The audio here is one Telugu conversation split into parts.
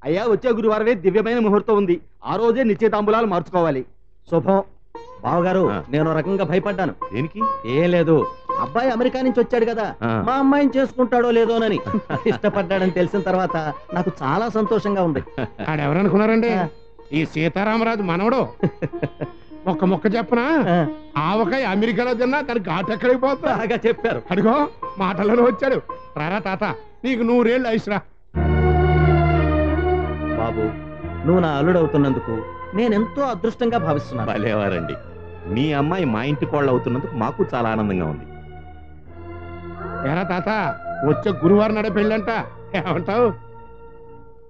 అయ్యా వచ్చే గురువారమే దివ్యమైన ముహూర్తం ఉంది. ఆ రోజే నిశ్చితాంబులాలు మార్చుకోవాలి. శుభం. బావగారు నేను రకంగా భయపడ్డాను. దేనికి? ఏం లేదు, అబ్బాయి అమెరికా నుంచి వచ్చాడు కదా, మా అమ్మాయిని చేసుకుంటాడో లేదోనని. ఇష్టపడ్డాడని తెలిసిన తర్వాత నాకు చాలా సంతోషంగా ఉంది. ఆడెవరనుకున్నారండి? ఈ సీతారామరాజు మనవడు. ఒక్క మొక్క చెప్పనా, ఆవకాయ అమెరికాలో తిన్నా దానికి ఘాటు ఎక్కడికి పోతా. బాగా చెప్పారు. అడుగో మాటల్లోనే వచ్చాడు. రారా తాత, నీకు 100 ఏళ్ళు ఐశ్రా. బాబు, నువ్వు నా అల్లుడవుతున్నందుకు నేనెంతో అదృష్టంగా భావిస్తున్నాను. భలేవారండి. మీ అమ్మాయి మా ఇంటి కోళ్ళు అవుతున్నందుకు మాకు చాలా ఆనందంగా ఉంది. ఎరా తాత, వచ్చే గురువారం నాడే పెళ్ళంట, ఏమంటావు?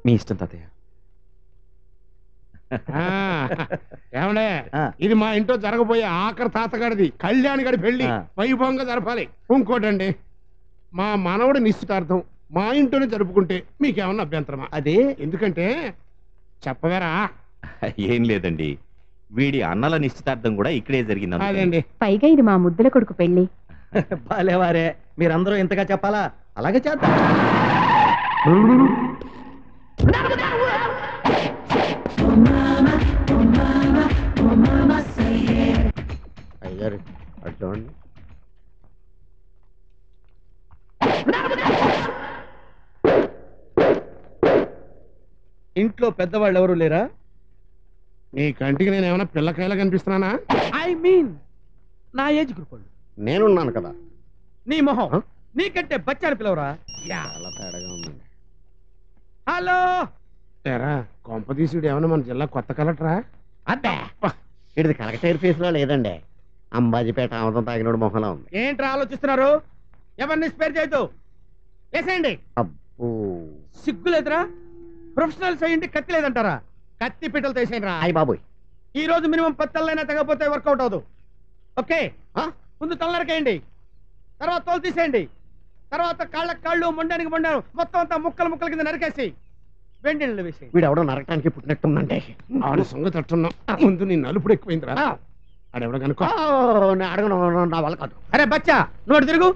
మీ ఇష్టం తాతయ్య. ఏమండే, ఇది మా ఇంట్లో జరగబోయే ఆఖరి తాతగాడిది కళ్యాణ్ గడి పెళ్లి వైభవంగా జరపాలి. ఇంకోటండి, మా మనవడు నిశ్చితార్థం మా ఇంట్లోనే జరుపుకుంటే మీకేమన్నా అభ్యంతరమా? అదే ఎందుకంటే చెప్పవేరా. ఏం లేదండి, వీడి అన్నల నిశ్చితార్థం కూడా ఇక్కడే జరిగింది. అదండి. పైగా ఇది మా ముద్దుల కొడుకు పెళ్లి. బాలేవారే, మీరందరూ ఇంతగా చెప్పాలా? అలాగే చేద్దాం. అయ్యారు అటు చూడండి. ఇంట్లో పెద్దవాళ్ళు ఎవరు లేరా? నీ కంటికి నేను ఏమైనా పిల్లకాయలా కనిపిస్తున్నానా? ఐ మీన్ నా ఏజ్ గ్రూప్ వాళ్ళు. నేనున్నాను కదా. నీ మొహం నీకంటే బచ్చాను పిలవరా? చాలా తేడాగా ఉందండి. హలో. ఎరా కొంపదీసుడు ఏమన్నా మన జిల్లా కొత్త కలెక్టరా? అబ్బే, ఇది కలెక్టర్ ఫేస్ లో లేదండి, అంబాజీపేట ఆమదం తాగినోడు మొహంలో ఉంది. ఏంట్రా ఆలోచిస్తున్నారు? ఎవరిని స్పేర్ చేయొద్దు, వేసేయండి. అబ్బో, సిగ్గులేదురా? ప్రొఫెషనల్స్ అయ్యింది కత్తి లేదంటారా? కత్తి పిట్టలు తీసేయండి రా. అయ్య బాబోయ్, ఈ రోజు మినిమం 10 తలైనా తెగపోతే వర్కౌట్ అవదు. ఓకే, ముందు తలనరకేయండి, తర్వాత తోలు తీసేయండి, తర్వాత కాళ్ళకి కాళ్ళు, మొండానికి మొండాను, మొత్తం అంతా ముక్కలు ముక్కల కింద నరికేసి వెండి నీళ్ళు వేసేయండి. వీడు ఎవడో నరకటానికి పుట్టినట్టుందండి. ఆడు సంగతి అట్టున్నా. ముందు నీ నలుపుడు ఎక్కువైందిరా. ఆడెవడ కనుకో. అడగను, నా వల్ల కాదు. అరే బచ్చా, నువ్వు అటు తిరుగు.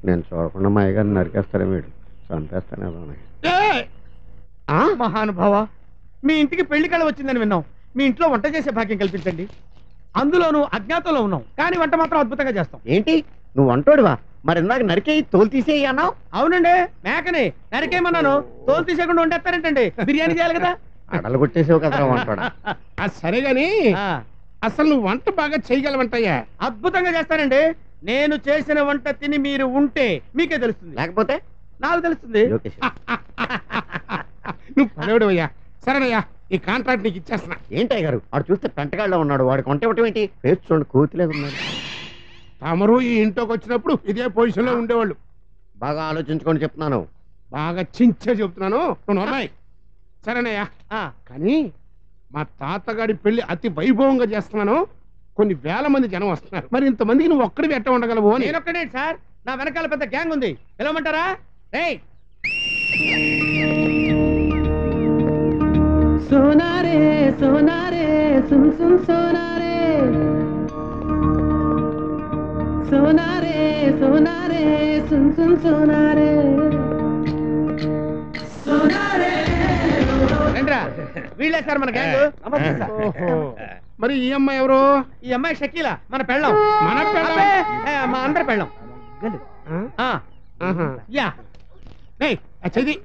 నేను చూడకుండా మా అయ్యగారిని నరికేస్తారే, వీడు చంపేస్తానే. మహానుభావ, మీ ఇంటికి పెళ్లి కళ వచ్చిందని విన్నాం. మీ ఇంట్లో వంట చేసే భాగ్యం కల్పించండి. అందులోనూ అజ్ఞాతంలో ఉన్నాం, కానీ వంట మాత్రం అద్భుతంగా చేస్తాం. ఏంటి నువ్వు వంటోడివా? మరి ఇందాక నరికేయి తోలు తీసేయి అన్నావు. అవునండి, మేకని నరికేయమన్నాను, తోలు తీసేయకుండా వండేస్తారేంటండి? బిర్యానీ చేయాలి కదా. అడలు కొట్టేసావు కదరా వంటోడా. సరే గాని అసలు నువ్వు వంట బాగా చేయగలవంటయ్యా? అద్భుతంగా చేస్తానండి. నేను చేసిన వంట తిని మీరు ఉంటే మీకే తెలుస్తుంది, లేకపోతే నాకు తెలుస్తుంది. నువ్వు పడేవాడు. సరేనయ్యా, ఈ కాంట్రాక్ట్ నీకు ఇచ్చేస్తున్నా. ఏంటయ్య గారు, వాడు చూస్తే పెంటగాళ్ళలో ఉన్నాడు, వాడికి వంట ఇవ్వటం ఏంటి? పేరు చూడండి, కూతులేదు ఉన్నాడు. తమరు ఈ ఇంట్లోకి వచ్చినప్పుడు ఇదే పొజిషన్ లో ఉండేవాళ్ళు. బాగా ఆలోచించుకొని చెప్తున్నాను. బాగా చించే చెప్తున్నాను, నువ్వు నమ్మాయి. సరేనయ్యా, కానీ మా తాతగాడి పెళ్లి అతి వైభవంగా చేస్తున్నాను. కొన్ని వేల మంది జనం వస్తున్నారు. మరి ఇంతమందికి నువ్వు ఒక్కడివి ఎట్ట ఉండగలవు అని. నేను ఒక్కడే సార్, నా వెనకాల పెద్ద గ్యాంగ్ ఉంది. పిలవమంటారా? ఏయ్ సోనారే సోనారే సున్ సున్ సోనారే, సోనారే సోనారే సున్ సున్ సోనారే, సోనారే. రండ్రా, వీళ్ళే సార్ మన గ్యాంగ్. మరి ఈ అమ్మాయి ఎవరు? ఈ అమ్మాయి షకీలా, మన పెళ్ళం. మన పెళ్ళం? మా అందరి పెళ్ళం. యా, చది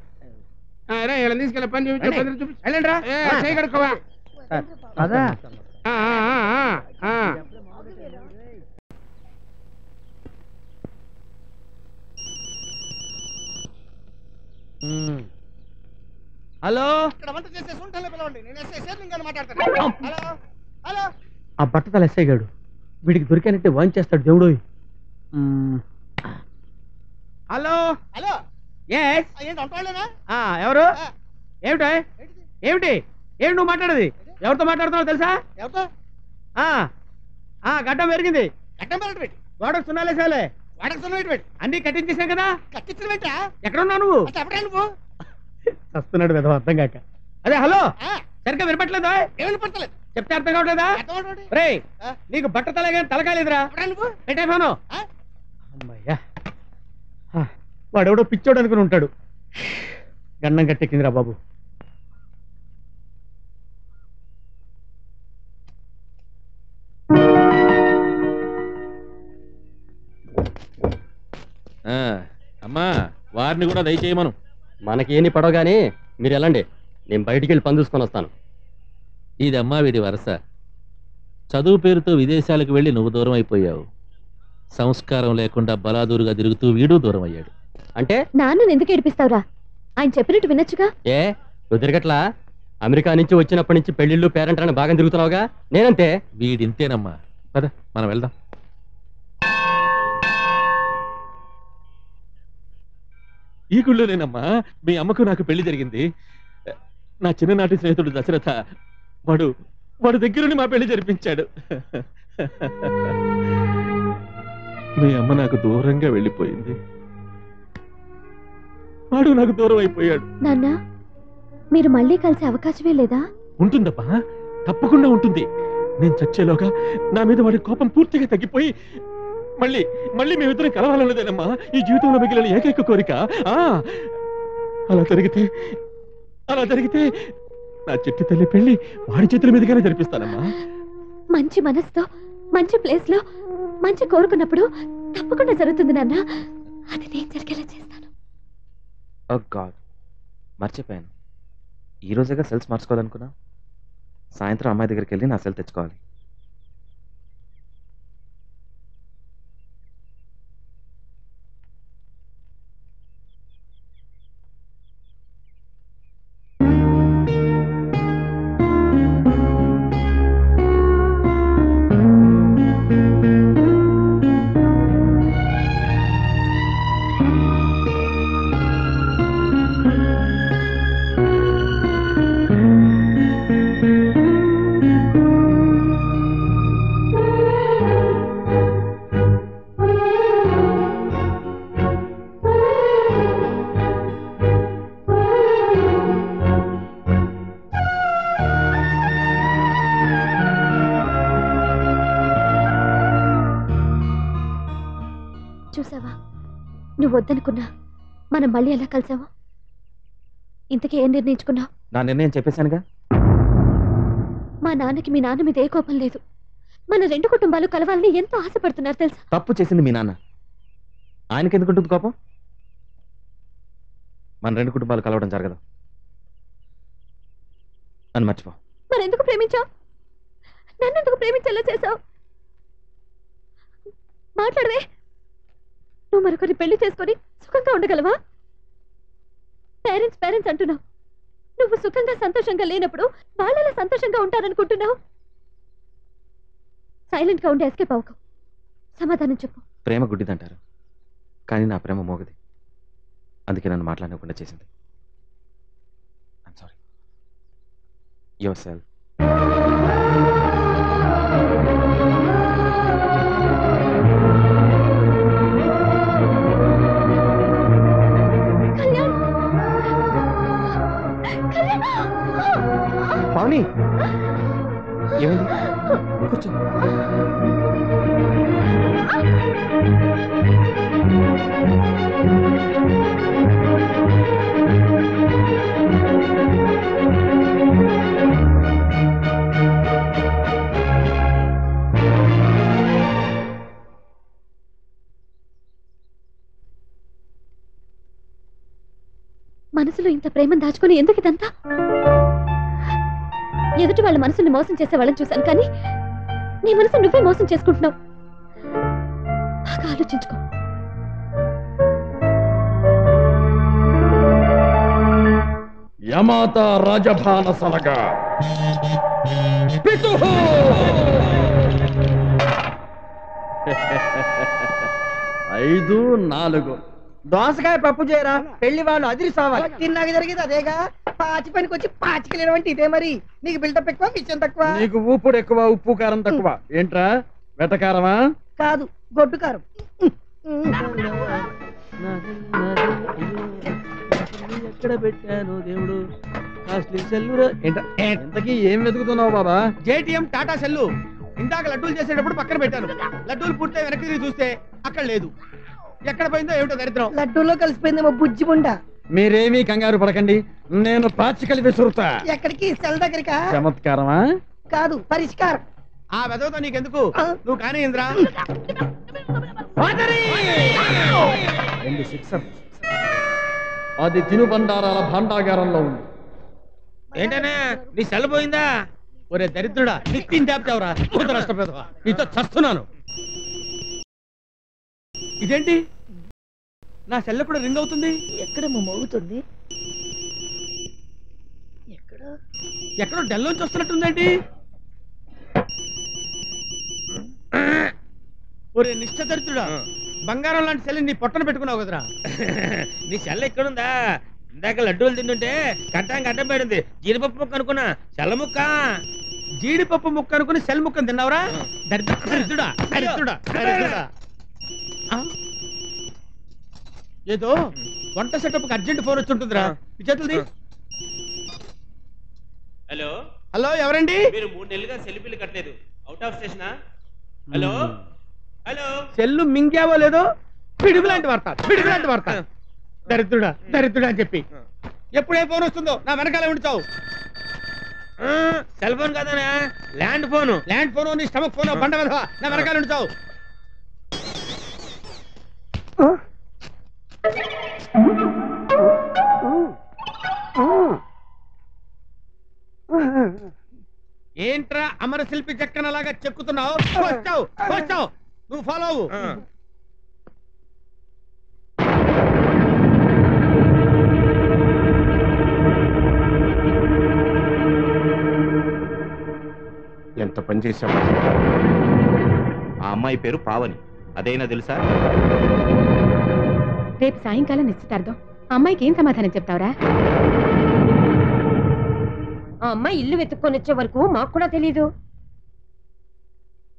తీసుకెళ్ళ పని చూపించు. వెళ్ళండి రా, చేయగడుకోవా. హలో. ఆ బట్టతల ఎస్ఐ గాడు వీడికి దొరికానంటే వాన్ చేస్తాడు దేవుడు. హలో హలో, ఎవరు? ఏమిటా ఏమిటి ఏమిటి నువ్వు మాట్లాడేది? ఎవరితో మాట్లాడుతున్నావు తెలుసా? గడ్డం పెరిగింది, గోడకు సున్నాలేసాలే, అన్ని కట్టించేసాం కదా. ఎక్కడున్నావు నువ్వు? వస్తున్నాడు కదా అర్థం కాక. అదే హలో, సరిగ్గా వినపట్లేదా? చెప్తే అర్థం కావట్లేదా? రే, నీకు బట్ట తలగా తలకాలేదురా. పెట్టేఫోను. అమ్మయ్యా, వాడెవడో పిచ్చోడు అనుకుని ఉంటాడు. గన్నం గట్టెక్కిందిరా బాబు. అమ్మా వారిని కూడా దయచేయమను. మనకి ఏని పడవగానే మీరు వెళ్ళండి, నేను బయటికి వెళ్ళి పని చూసుకొని వస్తాను. ఇదమ్మా వీడి వరస. చదువు పేరుతో విదేశాలకు వెళ్ళి నువ్వు దూరం అయిపోయావు. సంస్కారం లేకుండా బలాదూరుగా తిరుగుతూ వీడు దూరం అయ్యాడు. అంటే నాన్నని ఎందుకు ఏడిపిస్తావురా? ఆయన చెప్పినట్టు వినొచ్చుగా. ఏ నువ్వు తిరగట్లా? అమెరికా నుంచి వచ్చినప్పటి నుంచి పెళ్లిళ్ళు పేరెంట్ అని బాగా తిరుగుతున్నావుగా. నేనంతే. వీడింతేనమ్మా. పద మనం వెళ్దాం. ఈ గుళ్ళోనేనమ్మా మీ అమ్మకు నాకు పెళ్లి జరిగింది. నా చిన్ననాటి స్నేహితుడు దశరథ వాడు దగ్గరుండి మా పెళ్లి జరిపించాడు. మీ అమ్మ నాకు దూరంగా వెళ్ళిపోయింది. వాడు నాకు దూరం అయిపోయాడు. నాన్న, మీరు మళ్ళీ కలిసే అవకాశమే లేదా? ఉంటుందబ్బా, తప్పకుండా ఉంటుంది. నేను చచ్చేలోగా నా మీద వాడి కోపం పూర్తిగా తగ్గిపోయి మళ్ళీ మళ్ళీ మేమిద్దరం కలవాలన్నదేనమ్మా ఈ జీవితంలో మిగిలిన ఏకైక కోరిక. అలా జరిగితే నా చెట్టు తల్లి పెళ్లి వాడి చేతుల మీదుగానే జరిపిస్తానమ్మా. మంచి మనసుతో మంచి ప్లేస్ లో మంచి కోరుకున్నప్పుడు తప్పకుండా జరుగుతుంది నాన్న. అది నేను జరిగేలా చేస్తాను. మర్చిపోయాను. ఈ రోజేగా సెల్స్ మార్చుకోవాలనుకున్నా. సాయంత్రం అమ్మాయి దగ్గరికి వెళ్ళి నా సెల్ తెచ్చుకోవాలి. చూసావా, నువ్వు వద్దనుకున్నా మనం మళ్ళీ ఎలా కలిసావా? ఇంతకీ ఏం నిర్ణయించుకున్నావు? నా నిర్ణయం చెప్పేశానుగా. మా నాన్నకి మీ నాన్న మీద ఏ కోపం లేదు. మన రెండు కుటుంబాలు కలవాలని ఎంతో ఆశపడుతున్నారు తెలుసా? తప్పు చేసింది మీ నాన్న. ఆయనకి ఎందుకు ఉంటుంది కోపం? మన రెండు కుటుంబాలు కలవడం జరగదు అని మర్చిపో. మరెందుకు ప్రేమించావు? నన్నెందుకు ప్రేమించేలా చేశావు? మాట్లాడవే. నువ్వు మరొకరి పెళ్లి చేసుకొని సుఖంగా ఉండగలవా? పేరెంట్స్ అంటున్నావు. నువ్వు సుఖంగా సంతోషంగా లేనప్పుడు వాళ్ళలా సంతోషంగా ఉంటారనుకుంటున్నావు. సైలెంట్ గా ఉండి ఎస్కేప్ అవ్వకు. సమాధానం చెప్పు. ప్రేమ గుడ్డిదంటారు, కానీ నా ప్రేమ మోగది. అందుకే నన్ను మాట్లాడకుండా చేసింది. I'm sorry. Your self. Pavani, ఏమైంది? కూర్చో. మనసులో ఇంత ప్రేమను దాచుకొని ఎందుకు ఇదంతా? ఎదుటి వాళ్ళ మనసుని మోసం చేసే వాళ్ళని చూశాను, కానీ నీ మనసు నువ్వే మోసం చేసుకుంటున్నావు. బాగా ఆలోచించుకో. యమాత రాజభాన సలగా 5-4 దోసకాయ పప్పు చేయరా, పెళ్లి వాళ్ళు అదిరి సావాలి. తిన్నాక జరిగేది అదేగా. పాచి పనికి వచ్చి పాచికలేడం అంటే ఇదే. మరి నీకు బిల్డప్ ఎక్కువ, విషయం తక్కువ. నీకు ఊపుడు ఎక్కువ, ఉప్పు కారం తక్కువ. ఏంట్రా వెటకారమా? కాదు, గొడ్డు కారం. ఎక్కడ పెట్టాను దేవుడు? ఇంతకీ ఏం వెతుకుతున్నావు బాబా? JTM Tata cell. ఇందాక లడ్డూలు చేసేటప్పుడు పక్కన పెట్టాను. లడ్డూలు పూర్తి వెనక్కి చూస్తే అక్కడ లేదు. ఎక్కడ పోయిందో ఏమిటో దరిద్రం. లడ్డూలో కలిసిపోయిందేమో బుజ్జి బుండ. మీరేమీ కంగారు పడకండి, నేను పాచికలి విసురుతా. ఎక్కడికి సెల్ దగ్గరికా? చమత్కారమా? కాదు, పరిష్కారం. ఆ వెదవతో నీకెందుకు, నువ్వు కానీ ఇంద్రా. 2 సిక్సర్. అది తినుబండారాల భాండాగారంలో ఉంది. ఏంటనే నీ సెల్ పోయిందా? ఒరే దరిద్రుడా, నిత్యం జాబ్తావురా నష్టపోతావా, నీతో చస్తున్నాను. ఇదేంటి నా సెల్ కూడా రింగ్ అవుతుంది? ఎక్కడ మోగుతుంది? ఎక్కడో డెల్లోంచి వస్తున్నట్టుందేంటి? ఒరే నిష్ఠ దరిద్రుడా, బంగారం లాంటి సెల్ నీ పొట్టన పెట్టుకున్నావు కదరా. నీ సెల్ల ఎక్కడుందా? ఇందాక లడ్డూలు తింటుంటే కట్టం పడింది. జీడిపప్పు ముక్క అనుకున్నా, సెల్ల ముక్క. జీడిపప్పు ముక్క అనుకుని సెల్ ముక్కను తిన్నావురా? దరిద్రుడా దరిద్రుడా దరిద్రుడా. ఏదో వంట సెటప్ అర్జెంట్ ఫోన్ వచ్చి ఉంటుందిరా. చేతులది. హలో హలో, ఎవరండి? మీరు 3 నెలలుగా సెల్ బిల్లు కట్టలేదు, అవుట్ ఆఫ్ స్టేషనా? Hello hello. సెల్లు మింగావో లేదో పిడుగు లాంటి వార్త. దరిద్రుడా దరిద్రుడా అని చెప్పి ఎప్పుడే ఫోన్ వస్తుందో నా వెనకాల ఉంచావు. సెల్ ఫోన్ కాదనా, ల్యాండ్ ఫోన్. ల్యాండ్ ఫోన్ నీ స్టమక్ ఫోన్ బండ వెధవా, నా వెనకాల ఉంచావు. ఏంట్రా అమర శిల్పి చెక్కనలాగా చెక్కుతున్నావు? వచ్చావు నువ్వు ఫాలో అవ్వు. ఎంత పని చేశావు. ఆ అమ్మాయి పేరు పావని, అదైనా తెలుసా? రేపు సాయంకాలం నిశ్చితార్థం. అమ్మాయికి ఏం సమాధానం చెప్తావురా? ఆ అమ్మాయి ఇల్లు వెతుక్కొని వచ్చే వరకు మాకు కూడా తెలీదు.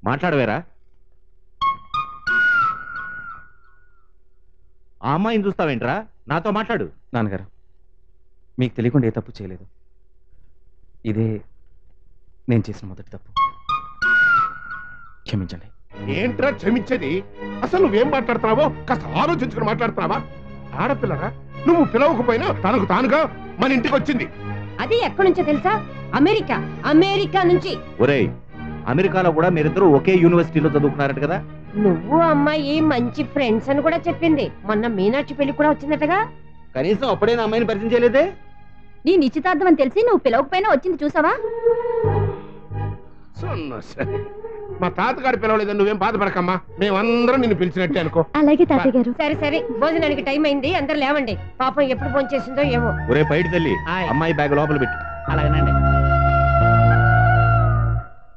మాట్లాడవేరా? ఆ అమ్మాయిని చూస్తావేంట్రా? నాతో మాట్లాడు. నాన్నగారు, మీకు తెలియకుండా ఏ తప్పు చేయలేదు. ఇదే నేను చేసిన మొదటి తప్పు. క్షమించండి. ఏంట్రా క్షమించేది? అసలు నువ్వేం మాట్లాడుతున్నావో కాస్త ఆలోచించుకుని మాట్లాడుతున్నావా? ఆడపిల్లరా, నువ్వు పిలవకపోయినా తనకు తానుగా మన ఇంటికి వచ్చింది. అది ఎక్కడి నుంచో తెలుసా? అమెరికా నుంచి. ఒరేయ్, అమెరికాలో కూడా మీరిద్దరూ ఒకే యూనివర్సిటీలో చదువుకున్నారట కదా? నువ్వు అమ్మాయి మంచి ఫ్రెండ్స్ అని కూడా చెప్పింది. మొన్న మీనాక్షి పెళ్లి కూడా వచ్చిందటగా. కనీసం అప్పుడే నా అమ్మాయిని పరిచయం చేయలేదే? నీ నిశ్చితార్థం అని తెలిసి నువ్వు పిలవకపోయినా వచ్చింది చూసావా? మా తాతగారు పిలవలేదని నువ్వేం బాధపడకమ్మా, మేమందరం నిన్ను పిలిచినట్టే అనుకో. అలాగే తాతయ్య గారు. సరే భోజనానికి టైం అయింది, అందరు లేవండి. పాపం ఎప్పుడు ఫోన్ చేసిందో ఏమో. ఒరే పైడి తల్లి, అమ్మాయి బ్యాగ్ లోపల పెట్టు. అలాగేనండి.